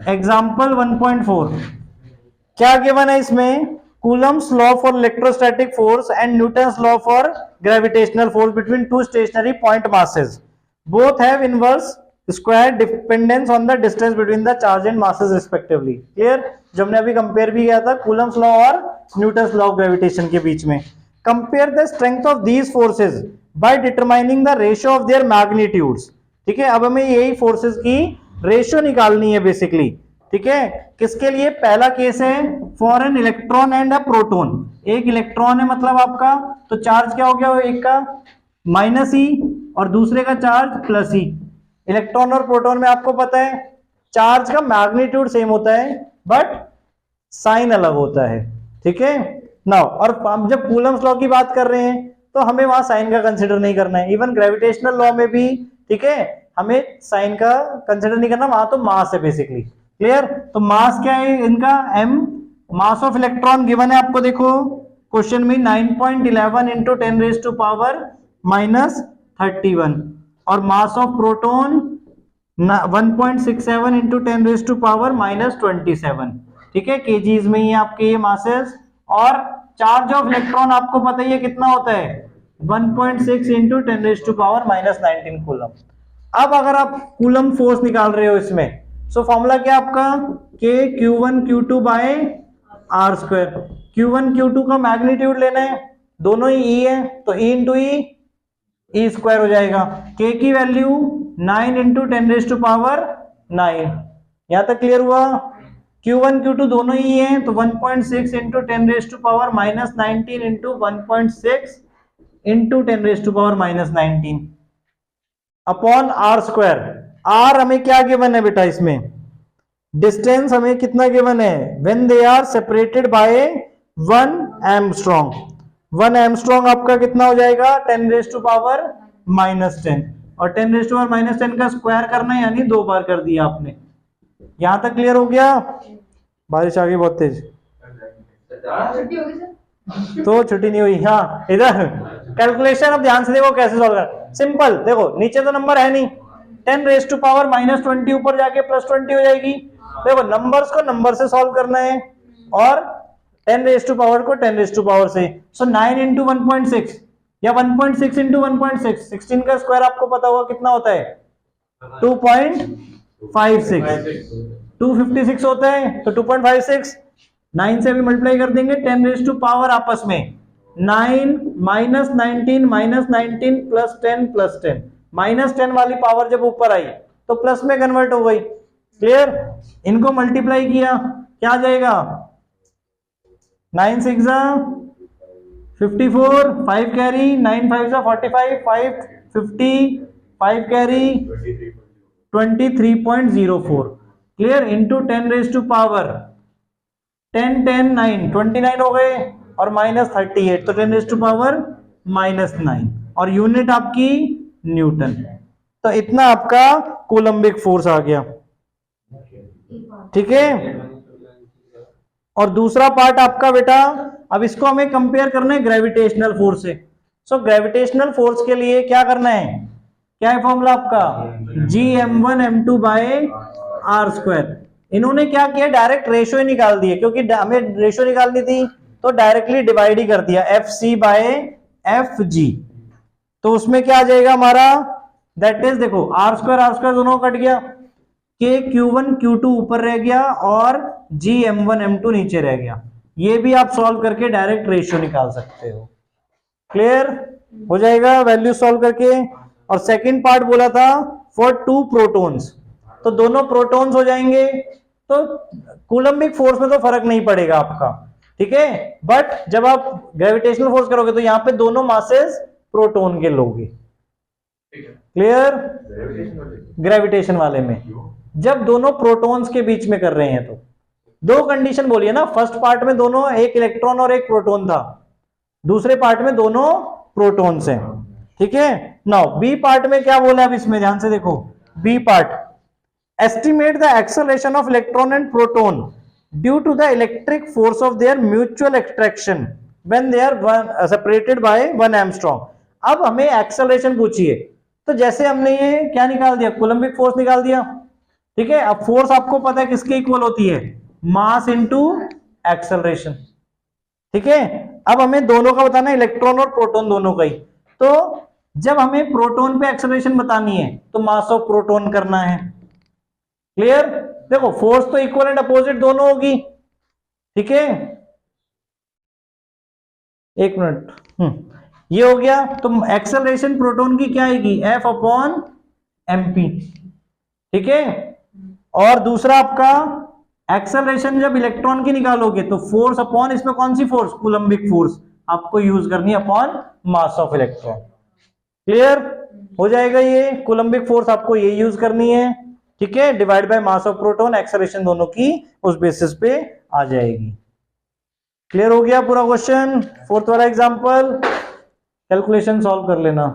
Example 1.4 क्या given है इसमें? Coulomb's law for electrostatic force and Newton's law for gravitational force between two stationary point masses both have inverse square dependence on the distance between the charge and masses respectively. Clear? जो हमने अभी compare भी किया था Coulomb's law और Newton's law of gravitation के बीच में। Compare the strength of these forces by determining the ratio of their magnitudes. ठीक है, अब हमें यही फोर्सेज की रेशियो निकालनी है बेसिकली। ठीक है, किसके लिए? पहला केस है for an electron and a proton. एक इलेक्ट्रॉन है मतलब आपका, तो चार्ज क्या हो गया? एक का माइनस ई और दूसरे का चार्ज प्लस ई। इलेक्ट्रॉन और प्रोटॉन में आपको पता है चार्ज का मैग्नीट्यूड सेम होता है बट साइन अलग होता है। ठीक है नाउ, और हम जब कूलम्स लॉ की बात कर रहे हैं तो हमें वहां साइन का कंसिडर नहीं करना है। इवन ग्रेविटेशनल लॉ में भी ठीक है हमें साइन का कंसिडर नहीं करना, वहां तो मास है बेसिकली। क्लियर? तो मास क्या है इनका? m। Mass of electron given है आपको, देखो क्वेश्चन में 9.11 into 10 raise to power minus 31 और mass of proton 1.67 into 10 raise to power minus 27। ठीक है, केजीज में ही आपके ये मासेस। और चार्ज ऑफ इलेक्ट्रॉन आपको पता ही है कितना होता है? 1.6 into 10 raise to power minus 19 coulomb. अब अगर आप कूलम फोर्स निकाल रहे हो इसमें, सो फॉर्मूला क्या आपका? के Q1 Q2 bye are square. Q1 Q2 का मैग्नीट्यूड लेना है, दोनों ही E है तो E इंटू ई स्क्वायर हो जाएगा। K की value 9 into 10 raise to power 9। यहां तक क्लियर हुआ? Q1 Q2 दोनों ही है तो 1.6 into 10 raise to power minus 19 into 1.6 into 10 raise to power minus 19 upon r square. R हमें क्या गिवन है बेटा? इसमें डिस्टेंस हमें कितना गिवन है? When they are separated by 1 angstrom. 1 angstrom आपका कितना हो जाएगा? 10 रेज टू पावर माइनस 10 और 10 रेज टू पावर माइनस 10 का स्क्वायर करना है यानी 2 बार कर दिया आपने। यहां तक क्लियर हो गया? बारिश आ गई बहुत तेज तो छुट्टी नहीं हुई। हाँ, इधर कैलकुलेशन अब ध्यान से देखो कैसे सॉल्व कर। सिंपल, देखो नीचे तो नंबर है नहीं, 10 रेज टू पावर माइनस 20 ऊपर जाके प्लस 20 हो जाएगी। देखो नंबर्स को नंबर से सॉल्व करना है और 10 रेज टू पावर को 10 रेज टू पावर से। सो 9 इंटू 1.6 या 1.6 इंटू 1.6, 16 का स्क्वायर आपको पता होगा कितना होता है? 2.56। 256 होता है तो 2.56 9 से भी मल्टीप्लाई कर देंगे। 10 रेज टू पावर आपस में 9 minus 19 minus 19 plus 10 plus 10। Minus 10 वाली पावर जब ऊपर आई तो प्लस में कन्वर्ट हो गई। क्लियर? इनको मल्टीप्लाई किया क्या आ जाएगा? 9 6 54, 5 carry, 9 5 45, 5 50, 5 carry 23.04। Clear? Into 10 raise to power 10 10 9 29 हो गए और माइनस 38 तो 10 रेज टू पावर माइनस 9 और यूनिट आपकी न्यूटन। तो इतना आपका कूलम्बिक फोर्स आ गया। ठीक है, और दूसरा पार्ट आपका बेटा, अब इसको हमें कंपेयर करना है ग्रेविटेशनल फोर्स से। सो ग्रेविटेशनल फोर्स के लिए क्या करना है? क्या है फॉर्मूला आपका? Gm1 m2 bye are square. इन्होंने क्या किया? डायरेक्ट रेशियो ही निकाल दिए, क्योंकि हमें रेशियो निकालनी थी तो डायरेक्टली डिवाइड ही कर दिया FC बाय FG। तो उसमें क्या आ जाएगा हमारा? दैट इज देखो आर स्क्वायर दोनों कट गया, के Q1 Q2 ऊपर रह गया और Gm1 m2 नीचे रह गया। ये भी आप सॉल्व करके डायरेक्ट रेशियो निकाल सकते हो। क्लियर हो जाएगा वैल्यू सॉल्व करके। और सेकंड पार्ट बोला था फॉर 2 प्रोटॉन्स, तो दोनों प्रोटॉन्स हो जाएंगे तो कूलम्बिक फोर्स में तो फर्क नहीं पड़ेगा आपका। ठीक है, बट जब आप ग्रेविटेशनल फोर्स करोगे तो यहां पे दोनों मासेस प्रोटॉन के लोगे। क्लियर? ग्रेविटेशन वाले में जब दोनों प्रोटॉन्स के बीच में कर रहे हैं तो दो कंडीशन बोलिए ना। फर्स्ट पार्ट में दोनों एक इलेक्ट्रॉन और एक प्रोटॉन था, दूसरे पार्ट में दोनों प्रोटॉन्स हैं। ठीक है, नाउ बी पार्ट में क्या बोला? अब इसमें ध्यान से देखो, B part estimate the acceleration of electron and proton due to the electric force of their mutual attraction when they are separated by 1 angstrom. अब हमें एक्सेलरेशन पूछिए, तो जैसे हमने ये क्या निकाल दिया? कूलम्बिक फोर्स निकाल दिया। ठीक है, अब फोर्स आपको पता है किसके इक्वल होती है, मास इनटू एक्सेलरेशन। ठीक है, अब हमें दोनों का बताना है, इलेक्ट्रॉन और प्रोटॉन दोनों का ही। तो जब हमें प्रोटॉन पे एक्सेलरेशन बतानी है तो मास ऑफ प्रोटॉन करना है। क्लियर? देखो फोर्स तो इक्वल एंड अपोजिट दोनों होगी। ठीक है, एक मिनट, ये हो गया। तो एक्सेलरेशन प्रोटॉन की क्या आएगी, एफ अपॉन एमपी। ठीक है, और दूसरा आपका एक्सेलरेशन जब इलेक्ट्रॉन की निकालोगे तो फोर्स अपॉन, इसमें कौन सी फोर्स, कूलम्बिक फोर्स आपको यूज करनी है upon mass of electron. Clear हो जाएगा, ये कूलम्बिक फोर्स आपको ये यूज करनी है। ठीक है, divide by mass of proton, acceleration दोनों की उस बेसिस पे आ जाएगी। क्लियर हो गया पूरा क्वेश्चन? फोर्थ वाला एग्जांपल कैलकुलेशन सॉल्व कर लेना।